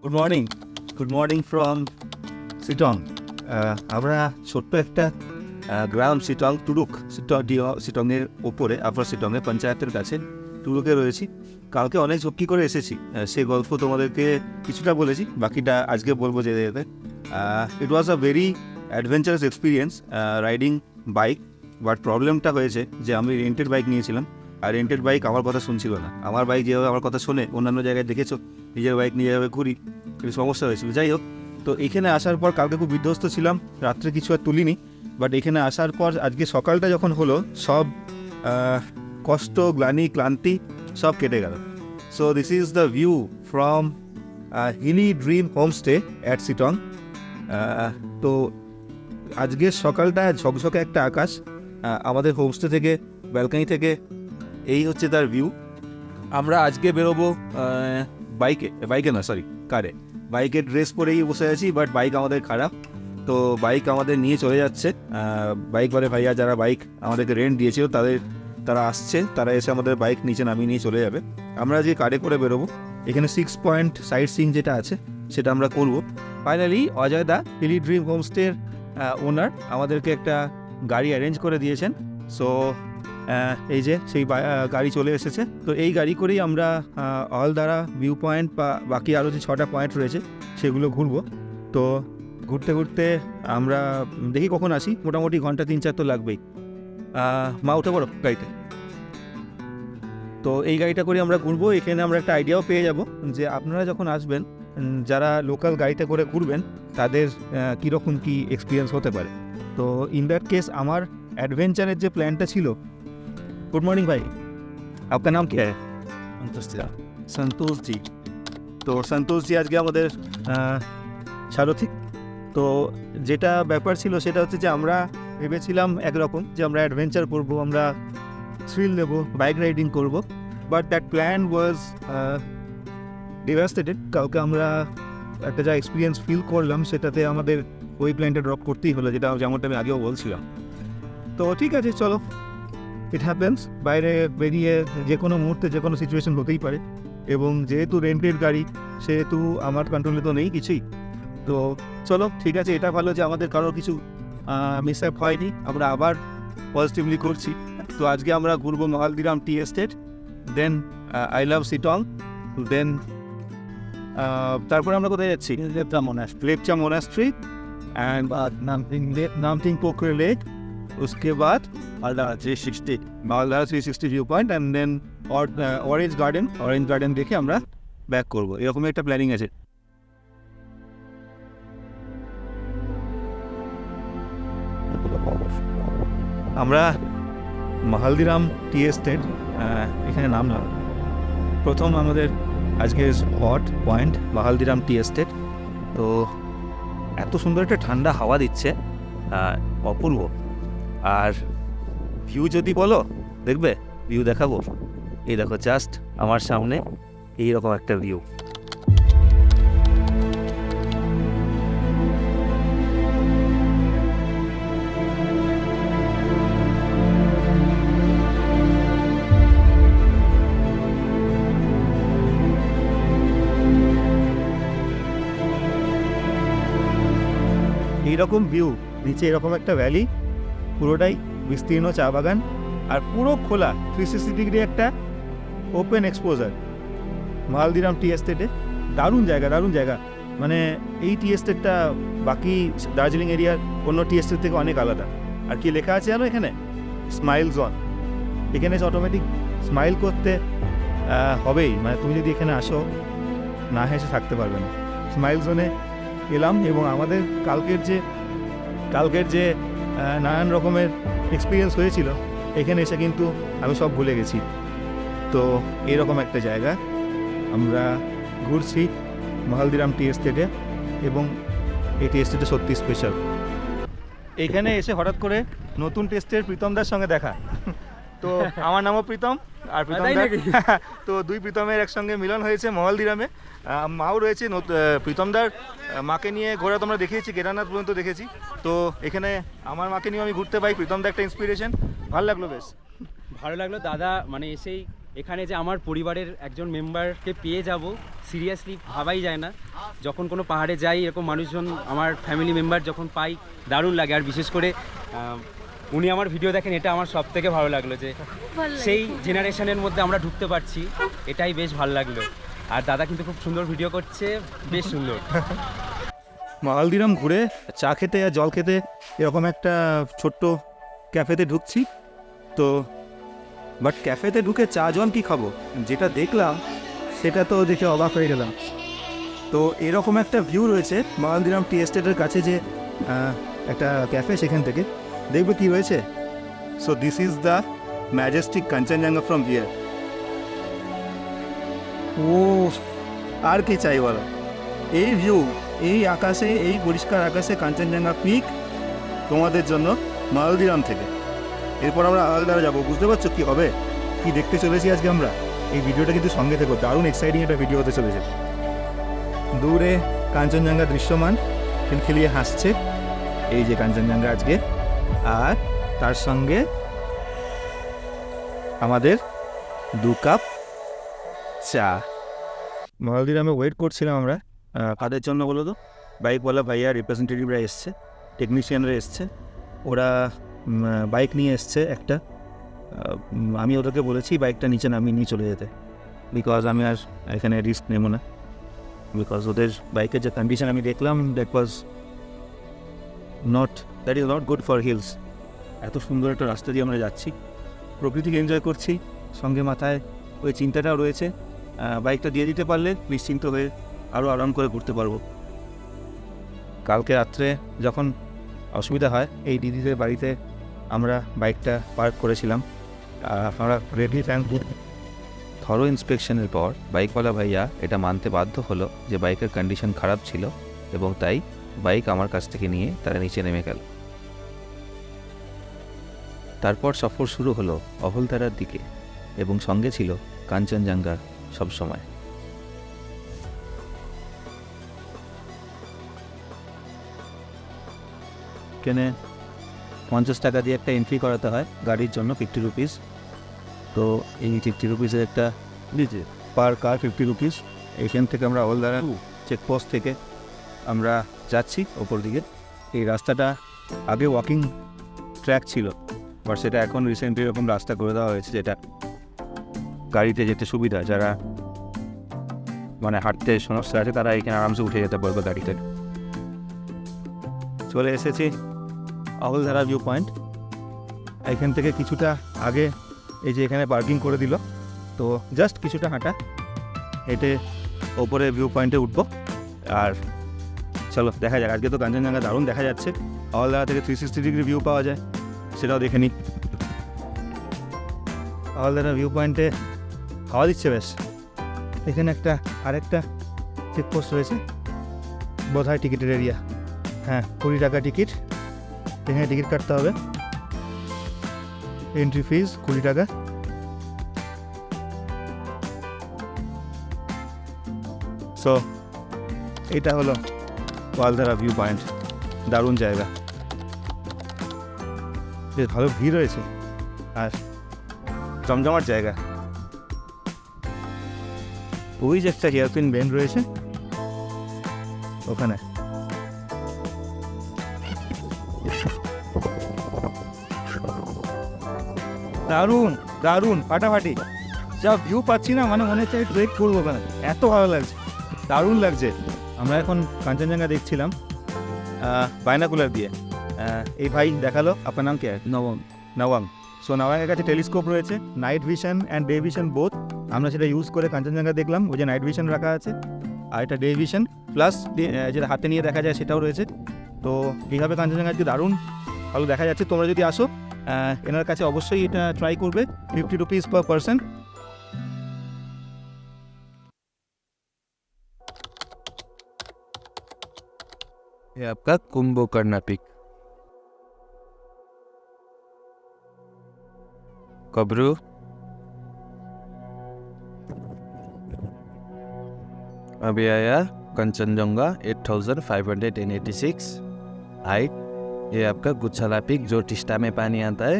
Good morning from Sittong. আমরা ছোট্ট একটা গ্রাম সিটং টুরুক, সিটংয়ের ওপরে আপার সিটংয়ে পঞ্চায়েতের কাছে টুরুকে রয়েছি। কালকে অনেক ঝক্কি করে এসেছি, সে গল্প তোমাদেরকে কিছুটা বলেছি, বাকিটা আজকে বলবো যেতে যেতে। It was a very adventurous experience riding bike. But প্রবলেমটা হয়েছে যে আমি রেন্টেড বাইক নিয়েছিলাম, আর রেন্টেড বাইক আমার কথা শুনছিল না। আমার বাইক যেভাবে আমার কথা শোনে, অন্যান্য জায়গায় দেখেছো, নিজের বাইক নিয়ে যেভাবে ঘুরি, একটু সমস্যা হয়েছিল। যাই হোক, তো এখানে আসার পর কালকে খুব বিধ্বস্ত ছিলাম, রাত্রে কিছু আর তুলিনি। বাট এখানে আসার পর আজকে সকালটা যখন হলো, সব কষ্ট, গ্লানি, ক্লান্তি সব কেটে গেল। So this is the view from hilly dream homestay at Sittong. তো আজকের সকালটা ঝকঝকে একটা আকাশ, আমাদের হোমস্টে থেকে, ব্যালকনি থেকে এই হচ্ছে তার ভিউ। আমরা আজকে বেরোবো বাইকে না, সরি, কারে। বাইকের ড্রেস পরেই বসে আছি, বাট বাইক আমাদের খারাপ, তো বাইক আমাদের নিয়ে চলে যাচ্ছে। বাইক বলে ভাইয়া যারা বাইক আমাদেরকে রেন্ট দিয়েছিল তারা আসছে, তারা এসে আমাদের বাইক নিচে নামিয়ে নিয়ে চলে যাবে। আমরা আজকে কারে করে বেরোবো। এখানে 6 পয়েন্ট সাইট সিইং যেটা আছে সেটা আমরা করবো। ফাইনালি অজয় দা, হিলি ড্রিম হোমস্টের ওনার, আমাদেরকে একটা গাড়ি অ্যারেঞ্জ করে দিয়েছেন। সো এই যে সেই গাড়ি চলে এসেছে। তো এই গাড়ি করেই আমরা অলদারা ভিউ পয়েন্ট বা বাকি আরও যে 6টা পয়েন্ট রয়েছে সেগুলো ঘুরবো। তো ঘুরতে ঘুরতে আমরা দেখি কখন আসি, মোটামুটি ঘন্টা 3-4 তো লাগবেই। মা উঠে পড়ো গাড়িতে। তো এই গাড়িটা করে আমরা ঘুরবো। এখানে আমরা একটা আইডিয়াও পেয়ে যাব যে আপনারা যখন আসবেন, যারা লোকাল গাড়িতে করে ঘুরবেন, তাদের কীরকম কী এক্সপিরিয়েন্স হতে পারে। তো ইন দ্যাট কেস আমার एडवेंचर जो प्लान छिलो। गुड मॉर्निंग भाई, आपका नाम क्या है? संतोष जी। तो संतोष जी आज के हमारे सारथी। तो যেটা ব্যাপার ছিল সেটা হচ্ছে যে আমরা ভেবেছিলাম একরকম যে আমরা অ্যাডভেঞ্চার করব, আমরা থ্রিল নেব, বাইক রাইডিং করব, but that plan was devastated. কাউকে আমরা একটা যা এক্সপিরিয়েন্স ফিল করলাম সেটাতে আমাদের ওই প্ল্যানটা ড্রপ করতেই হলো, যেমনটা আমি আগেও বলছিলাম। তো ঠিক আছে, চলো, ইট হ্যাপেন্স। বাইরে বেরিয়ে যে কোনো মুহূর্তে যে কোনো সিচুয়েশন হতেই পারে, এবং যেহেতু রেন্টেড গাড়ি সেহেতু আমার কন্ট্রোলে তো নেই কিছুই। তো চলো, ঠিক আছে, এটা ভালো যে আমাদের কারোর কিছু মিস আপ হয়নি, আমরা আবার পজিটিভলি করছি। তো আজকে আমরা ঘুরবো Mahaldiram tea estate, then I love Sittong, then তারপরে আমরা কোথায় যাচ্ছি? Lepcha monastery and Namthing Pokhri lake. उसके बाद Malda 360 view point, and then orange garden দেখে আমরা ব্যাক করবো, এরকমই একটা প্ল্যানিং আছে। আমরা মহালদিরাম টি এস্টেট এখানে নামলাম। প্রথম আমাদের আজকের spot point Mahaldiram tea estate. তো এত সুন্দর একটা ঠান্ডা হাওয়া দিচ্ছে, অপূর্ব। আর ভিউ যদি বলো, দেখবে ভিউ দেখাবো, এই দেখো জাস্ট আমার সামনে এইরকম একটা ভিউ। এইরকম ভিউ, নিচে এরকম একটা ভ্যালি, পুরোটাই বিস্তীর্ণ চা বাগান, আর পুরো খোলা 360 ডিগ্রি একটা ওপেন এক্সপোজার মালদিরাম টি এস্টেটে। দারুণ জায়গা। মানে এই টি এস্টেটটা বাকি দার্জিলিং এরিয়ার অন্য টি এস্টেট থেকে অনেক আলাদা। আর কি লেখা আছে জানো এখানে? Smile zone. এখানে অটোমেটিক স্মাইল করতে হবেই, মানে তুমি যদি এখানে আসো, না হেসে থাকতে পারবে না। স্মাইল জোনে এলাম, এবং আমাদের কালকের যে নানান রকমের এক্সপিরিয়েন্স হয়েছিল, এখানে এসে কিন্তু আমি সব ভুলে গেছি। তো এরকম একটা জায়গা আমরা ঘুরছি মহালদিরাম টি এস্টেটে, এবং এই টি এস্টেটে সত্যি স্পেশাল। এখানে এসে হঠাৎ করে নতুন টেস্টের প্রীতমদার সঙ্গে দেখা। তো আমার নামও প্রীতম, আর প্রীতমদার তো দুই প্রীতমের একসঙ্গে মিলন হয়েছে মহালদিরামে। মাও রয়েছে। প্রীতমদার মাকে নিয়ে ঘোরা তোমরা দেখিয়েছি, কেদারনাথ পর্যন্ত দেখেছি। তো এখানে আমার মাকে নিয়ে আমি ঘুরতে পাই, প্রীতমদা একটা ইন্সপিরেশন। ভালো লাগলো, বেশ ভালো লাগলো দাদা। মানে এসেই এখানে যে আমার পরিবারের একজন মেম্বারকে পেয়ে যাব সিরিয়াসলি ভাবাই যায় না। যখন কোনো পাহাড়ে যাই এরকম মানুষজন আমার ফ্যামিলি মেম্বার যখন পাই দারুণ লাগে। আর বিশেষ করে উনি আমার ভিডিও দেখেন, এটা আমার সব থেকে ভালো লাগলো যে সেই জেনারেশনের মধ্যে আমরা ঢুকতে পারছি, এটাই বেশ ভালো লাগলো। আর দাদা কিন্তু খুব সুন্দর ভিডিও করছে, বেশ সুন্দর। মালদিরাম ঘুরে চা খেতে আর জল খেতে এরকম একটা ছোট্ট ক্যাফেতে ঢুকছি তো, বাট ক্যাফেতে ঢুকে চা জল কি খাবো, যেটা দেখলাম সেটা তো দেখে অবাক হয়ে গেলাম। তো এরকম একটা ভিউ রয়েছে মালদিরাম টি এস্টেটের কাছে যে একটা ক্যাফে, সেখান থেকে দেখবে কি রয়েছে। So this is the majestic Kanchenjunga from here. ও আর কি চাই বলো, এই ভিউ, এই আকাশে, এই পরিষ্কার আকাশে কাঞ্চনজঙ্ঘা পিক তোমাদের জন্য মালদিরাম থেকে। এরপর আমরা আলদারা যাবো, বুঝতে পারছো কি হবে, কি দেখতে চলেছি আজকে আমরা। এই ভিডিওটা কিন্তু সঙ্গে থেকো, দারুণ এক্সাইটিং একটা ভিডিও হতে চলেছে। দূরে কাঞ্চনজঙ্ঘা দৃশ্যমান, খিলখিলিয়ে হাসছে, এই যে কাঞ্চনজঙ্ঘা আজকে, আর তার সঙ্গে আমাদের 2 কাপ চা। মালদিরামে ওয়েট করছিলাম আমরা, কাদের জন্য বলো তো? বাইকওয়ালা ভাইয়া, রিপ্রেজেন্টেটিভরা এসছে, টেকনিশিয়ানরা এসছে, ওরা বাইক নিয়ে এসছে একটা। আমি ওদেরকে বলেছি বাইকটা নিচে নামিয়ে নিয়ে চলে যেতে, বিকজ আমি আর এখানে রিস্ক নেবো না। বিকজ ওদের বাইকের যে কন্ডিশন আমি দেখলাম, that is not good for hills. এত সুন্দর একটা রাস্তা দিয়ে আমরা যাচ্ছি, প্রকৃতিকে এনজয় করছি, সঙ্গে মাথায় ওই চিন্তাটাও রয়েছে, বাইকটা দিয়ে দিতে পারলে নিশ্চিন্ত হয়ে আরও আরাম করে ঘুরতে পারবো। কালকে রাত্রে যখন অসুবিধা হয়, এই দিদিদের বাড়িতে আমরা বাইকটা পার্ক করেছিলাম। আমরা রেডি থ্যাঙ্কফুল। থরো ইন্সপেকশনের পর বাইকওয়ালা ভাইয়া এটা মানতে বাধ্য হলো যে বাইকের কন্ডিশন খারাপ ছিল, এবং তাই বাইক আমার কাছ থেকে নিয়ে তারা নিচে নেমে গেল। তারপর সফর শুরু হলো অহলদারার দিকে, এবং সঙ্গে ছিল কাঞ্চনজঙ্ঘা সবসময়। এখানে 50 টাকা দিয়ে একটা এন্ট্রি করাতে হয় গাড়ির জন্য, 50 রুপিস। তো এই 50 রুপিসের একটা দিয়েছে পার কার 50 রুপিস। এখান থেকে আমরা অলদারা চেকপোস্ট থেকে আমরা যাচ্ছি ওপর দিকে। এই রাস্তাটা আগে ওয়াকিং ট্র্যাক ছিল, বাট সেটা এখন রিসেন্টলি এরকম রাস্তা করে দেওয়া হয়েছে, যেটা গাড়িতে যেতে সুবিধা, যারা মানে হাঁটতে সমস্যা আছে তারা এখানে আরামসে উঠে যেতে পারবে গাড়িতে। চলে এসেছি অহলধারা ভিউ পয়েন্ট। এখান থেকে কিছুটা আগে এই যে এখানে পার্কিং করে দিল, তো জাস্ট কিছুটা হাঁটা হেঁটে ওপরে ভিউ পয়েন্টে উঠবো। আর চলো দেখা যাক, আজকে তো কাঞ্চনজঙ্ঘা দারুণ দেখা যাচ্ছে, অহলধারা থেকে 360 ডিগ্রি ভিউ পাওয়া যায়, সেটাও দেখে নিই। অহলধারা ভিউ পয়েন্টে হাওয়া দিচ্ছে বেশ। এখানে আরেকটা চেকপোস্ট রয়েছে, বোধহয় টিকিটের এরিয়া। হ্যাঁ, 20 টাকা টিকিট, এখানে টিকিট কাটতে হবে, এন্ট্রি ফিজ 20 টাকা। সো এটা হলো অহলধারা ভিউ পয়েন্ট, দারুণ জায়গা, বেশ ভালো ভিড় রয়েছে আর জমজমাট জায়গা। ওই যে একটা হেয়ারপিন বেন্ড রয়েছে ওখানে, দারুণ দারুণ ফাটাফাটি যা ভিউ পাচ্ছি না, মানে মনে হচ্ছে ট্রেক করবো ওখানে, এত ভালো লাগছে, দারুণ লাগছে। আমরা এখন কাঞ্চনজঙ্ঘা দেখছিলাম বাইনাকুলার দিয়ে। এই ভাই দেখালো, আপনার নাম কে? নবম। সো নবমের কাছে টেলিস্কোপ রয়েছে, night vision and day vision both. আমরা সেটা ইউজ করে কাঞ্চনজঙ্ঘা দেখলাম, ওই যে নাইট ভিশন রাখা আছে, আর এটা ডে ভিশন প্লাস যেটা হাতে নিয়ে দেখা যায় সেটাও রয়েছে। তো এইভাবে কাঞ্চনজঙ্ঘা আজকে দারুণ ভালো দেখা যাচ্ছে। তোমরা যদি আসো এনার কাছে অবশ্যই এটা ট্রাই করবে, 50 রুপিস পার পারসন। ये आपका कुंभकर्ण पीक। कबरू अभी आया कंचनजंगा 8586 हाइट। ये आपका गुच्छाला पीक जो टिस्टा में पानी आता है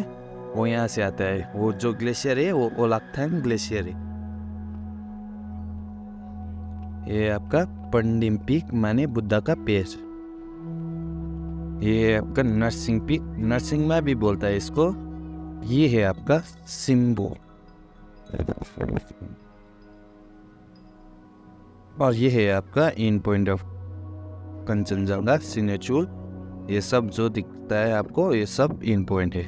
वो यहाँ से आता है, वो जो ग्लेशियर है वो ओलाक्थांग ग्लेशियर है। ये आपका पंडिम पीक माने बुद्धा का पेज। ये आपका नरसिंह पीक, नरसिंह भी बोलता है इसको। ये है आपका सिम्बो, और ये है आपका इन पॉइंट ऑफ कंचनजंगा सिग्नेचर। ये सब जो दिखता है आपको, ये सब इन पॉइंट है।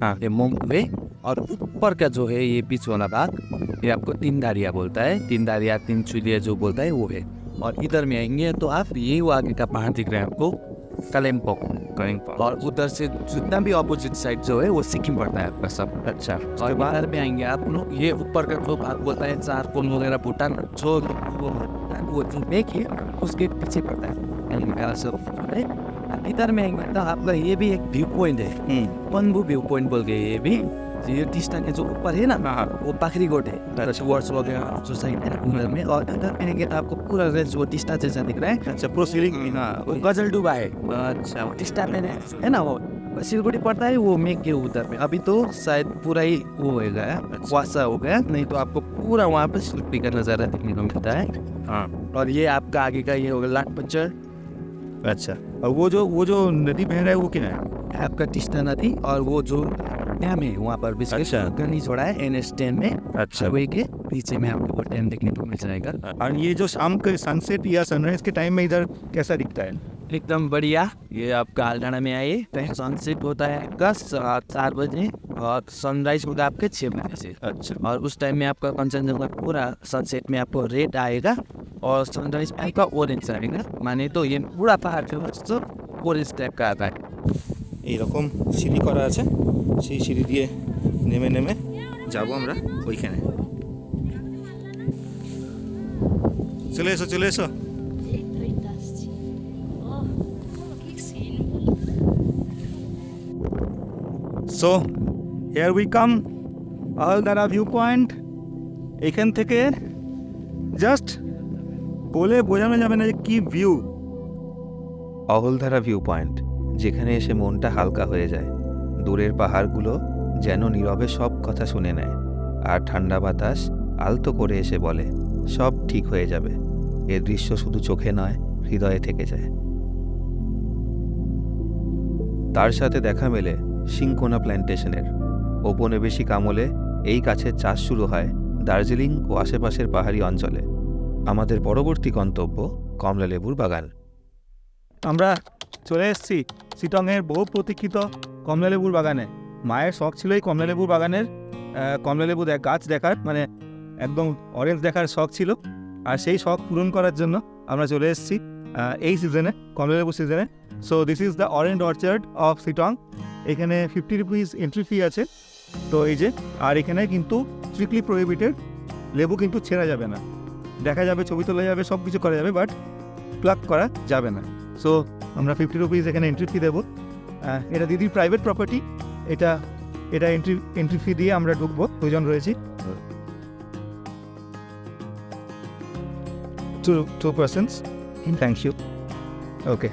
हाँ, ये मोंगवे, और ऊपर का जो है ये बीच वाला भाग, ये आपको तीन धारिया बोलता है, तीन धारिया तीन चुलिया जो बोलता है वो है। और इधर में आएंगे तो आप ये वो आगे का पहाड़ दिख रहा है आपको, कालिम्पोंग, और उधर से जितना भी ऑपोजिट साइड जो है वो सिक्किम पड़ता है आपका सब। अच्छा, और बाहर में आएंगे आप लोग, ये ऊपर का जो भाग बोलता है चारकोल वगैरह भूटान, जो वो जो मेक है उसके पीछे पड़ता है। इधर में आएंगे तो आपका ये भी एक व्यू पॉइंट है, पन्बू व्यू पॉइंट बोल के। ये भी ये टिस्टा के जो ऊपर है ना, वो पाखरी गोट है, वर्ड्स वगैरह जो साइड है उधर में। और इधर में तो आपको पूरा रेंज वो टिस्टा जैसा दिख रहा है। अच्छा, प्रोसीलिंग, हाँ, वो गजल डूबा है। अच्छा, टिस्टा में है ना, वो सिलगुड़ी पड़ता है वो मेक के उधर में। अभी तो शायद पूरा ही वो हो गया, कुआसा हो गया, नहीं तो आपको पूरा वहाँ पे सिलगुड़ी का नज़ारा देखने को मिलता है। हाँ, और ये आपका आगे का ये होगा लाटपंचर। अच्छा, और वो जो नदी बह रहा है वो क्या है? आपका टिस्टा नदी, और वो जो डैम है वहाँ पर भी अच्छा, गनी छोड़ा है NH 10 में। अच्छा, वही के पीछे में आपको वो डैम देखने को मिल जाएगा। और ये जो शाम के सनसेट या सनराइज के टाइम में इधर कैसा दिखता है? एकदम बढ़िया। ये आपका आलडाना में आए टाइम सनसेट होता है आपका 4 बजे, और सनराइज होगा आपके 6 बजे से। अच्छा, और उस टाइम में आपका कंचनजंगा पूरा सनसेट में आपको रेड आएगा, और सनराइज में आपका ऑरेंज आएगा। माने तो ये पूरा पहाड़ पे ऑरेंज टाइप का आता है। এইরকম সিঁড়ি করা আছে, সেই সিঁড়ি দিয়ে নেমে নেমে যাবো আমরা ওইখানে। চলে এসো, চলে এসো। So here we come, Ahaldara view point. এখান থেকে জাস্ট বলে বোঝানো যাবে না যে কি ভিউ। অহলধারা ভিউ পয়েন্ট, যেখানে এসে মনটা হালকা হয়ে যায়। দূরের পাহাড়গুলো যেন নীরবে সব কথা শুনে নেয়, আর ঠান্ডা বাতাস আলতো করে এসে বলে সব ঠিক হয়ে যাবে। এর দৃশ্য শুধু চোখে নয়, হৃদয়ে থেকে যায়। তার সাথে দেখা মেলে সিংকোনা প্ল্যান্টেশনের। ঔপনিবেশিক আমলে এই গাছের চাষ শুরু হয় দার্জিলিং ও আশেপাশের পাহাড়ি অঞ্চলে। আমাদের পরবর্তী গন্তব্য কমলালেবুর বাগান। আমরা চলে এসেছি শিটংয়ের বহু প্রতীক্ষিত কমলালেবুর বাগানে। মায়ের শখ ছিল এই কমলালেবুর বাগানের কমলালেবু গাছ দেখার, মানে একদম অরেঞ্জ দেখার শখ ছিল। আর সেই শখ পূরণ করার জন্য আমরা চলে এসেছি এই সিজনে, কমলালেবু সিজনে। So this is the orange orchard of Sittong. এখানে 50 রুপিস এন্ট্রি ফি আছে। তো এই যে, আর এখানে কিন্তু স্ট্রিক্টলি প্রোহিবিটেড, লেবু কিন্তু ছেঁড়া যাবে না। দেখা যাবে, ছবি তোলা যাবে, সব কিছু করা যাবে, বাট প্লাক করা যাবে না। সো আমরা 50 রুপিস এখানে এন্ট্রি ফি দেবো। এটা দিদির প্রাইভেট প্রপার্টি। এটা এন্ট্রি ফি দিয়ে আমরা ঢুকবো, দুজন রয়েছি, two persons. Thank you. Okay,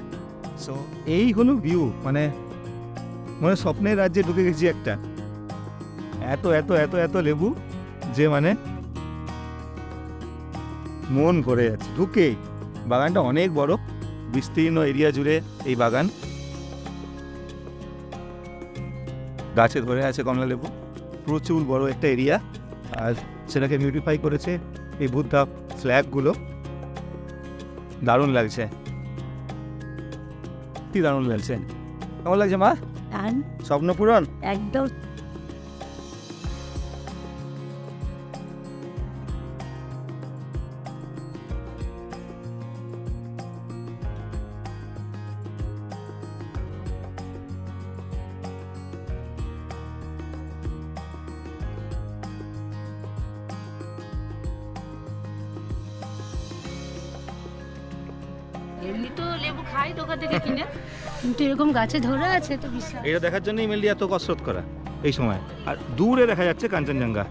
so এই হলো ভিউ। মানে স্বপ্নের রাজ্যে ঢুকে গেছি একটা। এত এত এত এত লেবু যে মানে মন ভরে যাচ্ছে ঢুকে। বাগানটা অনেক বড়, বিস্তীর্ণ এরিয়া জুড়ে এই বাগান। গাছে ধরে আছে কমলা লেবু, প্রচুর বড় একটা এরিয়া। আর সেটাকে বিউটিফাই করেছে এই বুদ্ধা ফ্ল্যাগগুলো। দারুণ লাগছে, কি দারুণ লাগছে। কেমন লাগছে মা? স্বপ্ন পূরণ একদম। এমনি তো লেবু খাই দোকান থেকে কিনে, কিন্তু এরকম গাছে ধরে আছে তো বিশাল। এটা দেখার জন্যই মেনলি এত কসরত করা এই সময়। আর দূরে দেখা যাচ্ছে কাঞ্চনজঙ্ঘা।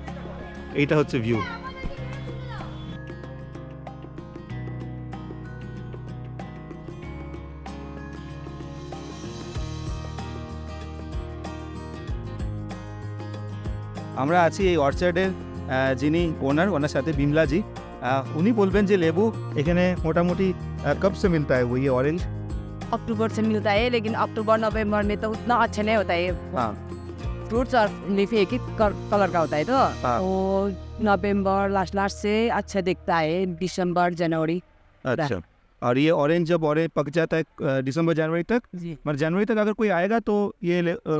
এইটা হচ্ছে ভিউ। আমরা আছি এই অর্চার্ডের যিনি ওনার সাথে বিমলাজি। উনি বলবেন যে লেবু এখানে মোটামুটি কब से मिलता है वो ये ऑरेंज? अक्टूबर से मिलता है, लेकिन अक्टूबर नवंबर में तो उतना अच्छा नहीं होता है। हाँ फ्रूट्स और लीफ एक ही कलर का होता है, तो हाँ। वो नवंबर लास्ट से अच्छा दिखता है, दिसंबर जनवरी। अच्छा। और ये ऑरेंज जब ऑरेंज पक जाता है दिसंबर जनवरी तक, जी, मतलब जनवरी तक अगर कोई आएगा तो ये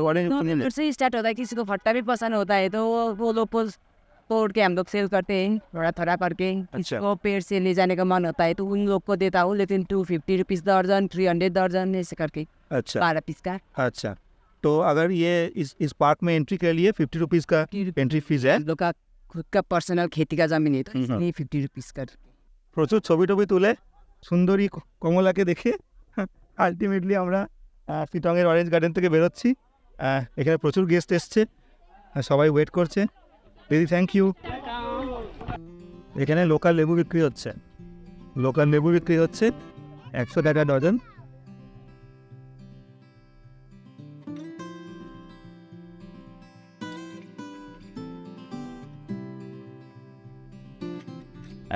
ऑरेंज नवंबर से स्टार्ट होता है। किसी को फट्टा भी पसंद होता है तो वो लोग तोड़ के हम लोग सेल करते हैं थोड़ा थोड़ा करके। किसी को पेड़ से ले जाने का मन होता है तो उन लोग को देता हूँ, लेकिन 250 रुपीज़ दर्जन, 300 दर्जन ऐसे करके अच्छा 12 पीस का। अच्छा। तो अगर ये इस पार्क में एंट्री के लिए 50 रुपीज़ का एंट्री फीस है। हम लोग का खुद का पर्सनल खेती का जमीन है तो हम्म। इसलिए 50 रुपीज़ का। প্রচুর ছবি টবি তুলে সুন্দরী কমলাকে দেখে আলটিমেটলি আমরা শিটংয়ের অরেঞ্জ গার্ডেন থেকে বেরোচ্ছি। এখানে প্রচুর গেস্ট এসছে, সবাই ওয়েট করছে। দিদি থ্যাংক ইউ। এখানে লোকাল লেবু বিক্রি হচ্ছে, 100 টাকা ডজন।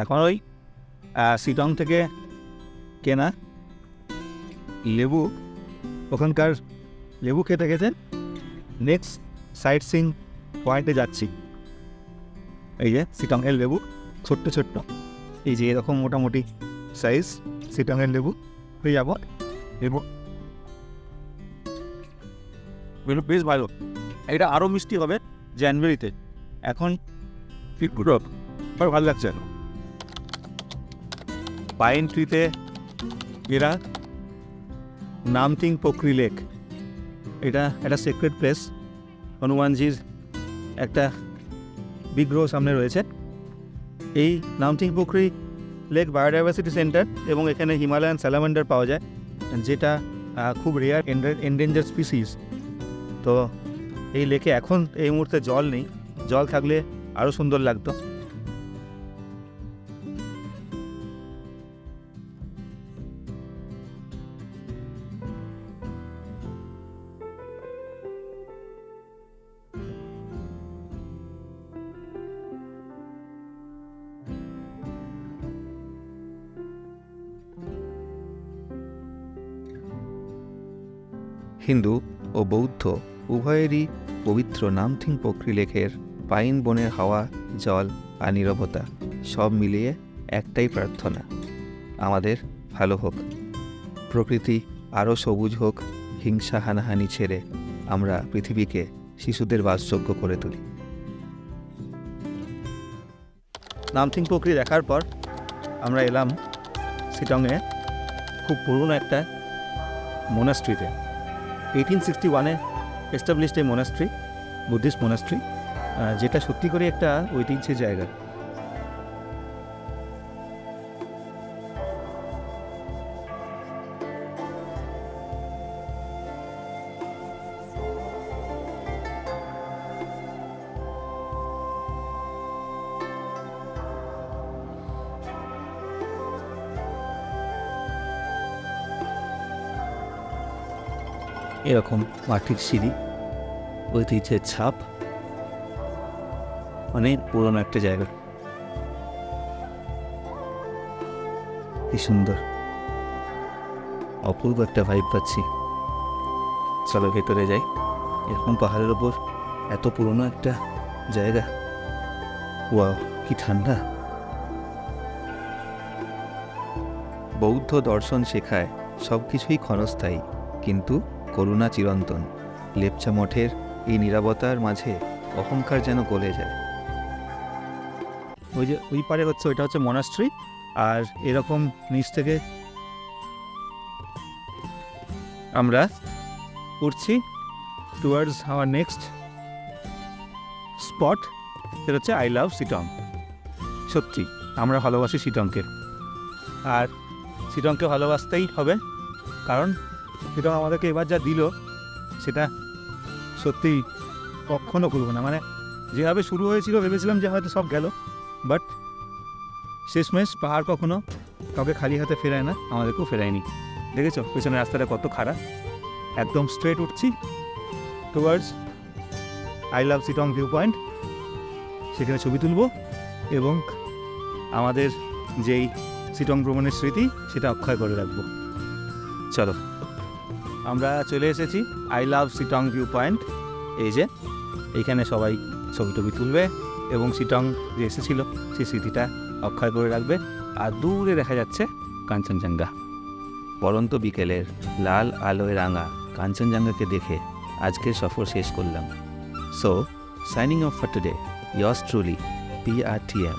এখন ওই শিটং থেকে কেনা লেবু, ওখানকার লেবু খেতে খেতে নেক্সট সাইট সিং পয়েন্টে যাচ্ছি। এই যে শিটংয়ের লেবু, ছোট্ট ছোট্ট, এই যে এরকম মোটামুটি সাইজ শিটংয়ের লেবু হয়ে যাব। লেবু বেশ ভালো, এটা আরও মিষ্টি হবে জানুয়ারিতে। এখন ভালো লাগছে। পাইন ট্রিতে এরা নামথিং পোখরি লেক, এটা একটা সিক্রেট প্লেস। হনুমানজির একটা বিগ্রহ সামনে রয়েছে। এই Namthing Pokhri lake biodiversity centre, এবং এখানে হিমালয়ান স্যালামান্ডার পাওয়া যায়, যেটা খুব রেয়ার এন্ডেঞ্জার স্পিসিস। তো এই লেকে এখন এই মুহূর্তে জল নেই, জল থাকলে আরও সুন্দর লাগতো। হিন্দু ও বৌদ্ধ উভয়েরই পবিত্র নামথিং পোখরি লেকের পাইন বনের হাওয়া, জল আর নীরবতা সব মিলিয়ে একটাই প্রার্থনা, আমাদের ভালো হোক, প্রকৃতি আরও সবুজ হোক, হিংসা হানাহানি ছেড়ে আমরা পৃথিবীকে শিশুদের বাসযোগ্য করে তুলি। নামথিং পোখরি দেখার পর আমরা এলাম শিটংয়ে খুব পুরনো একটা মোনাস্ট্রিতে। 1861-এ এস্টাবলিশড এই মোনাস্ট্রি, বুদ্ধিস্ট মোনাস্ট্রি, যেটা সত্যি করে একটা ঐতিহ্যের জায়গা। এরকম মাটির সিঁড়ি, ঐতিহ্যের ছাপ, অনেক পুরনো একটা জায়গা। কি সুন্দর, অপূর্ব একটা ভাইব পাচ্ছি। চলো ভেতরে যাই। এরকম পাহাড়ের ওপর এত পুরনো একটা জায়গা, ওয়াও কি ঠান্ডা। বৌদ্ধ দর্শন শেখায় সব কিছুই ক্ষণস্থায়ী, কিন্তু করুণা চিরন্তন। লেপচা মঠের এই নীরবতার মাঝে অহংকার যেন গলে যায়। ওই যে ওই পারে হচ্ছে, ওইটা হচ্ছে মনাস্ট্রি, আর এরকম নিচ থেকে আমরা উঠছি টুয়ার্ডস আওয়ার নেক্সট স্পট, সেটা হচ্ছে আই লাভ শিটং। সত্যি আমরা ভালোবাসি শিটংকে, আর শিটংকে ভালোবাসতেই হবে, কারণ শিটং আমাদেরকে এবার যা দিল সেটা সত্যি কখনও ভুলব না। মানে যেভাবে শুরু হয়েছিল ভেবেছিলাম যে হয়তো সব গেল, বাট শেষমেশ পাহাড় কখনো কাউকে খালি হাতে ফেরায় না, আমাদেরকেও ফেরায়নি। দেখেছো পেছনের রাস্তাটা কত খারাপ। একদম স্ট্রেট উঠছি towards I love Sittong view point. সেখানে ছবি তুলব এবং আমাদের যেই শিটং ভ্রমণের স্মৃতি সেটা অক্ষয় করে রাখবো। চলো, আমরা চলে এসেছি I love Sittong view point. এই যে এইখানে সবাই ছবি টবি তুলবে এবং শিটং যে এসেছিল সেই স্মৃতিটা অক্ষয় করে রাখবে। আর দূরে দেখা যাচ্ছে কাঞ্চনজঙ্ঘা। পরন্ত বিকেলের লাল আলোয় রাঙা কাঞ্চনজঙ্ঘাকে দেখে আজকের সফর শেষ করলাম। So signing off for today, years truly PRTM।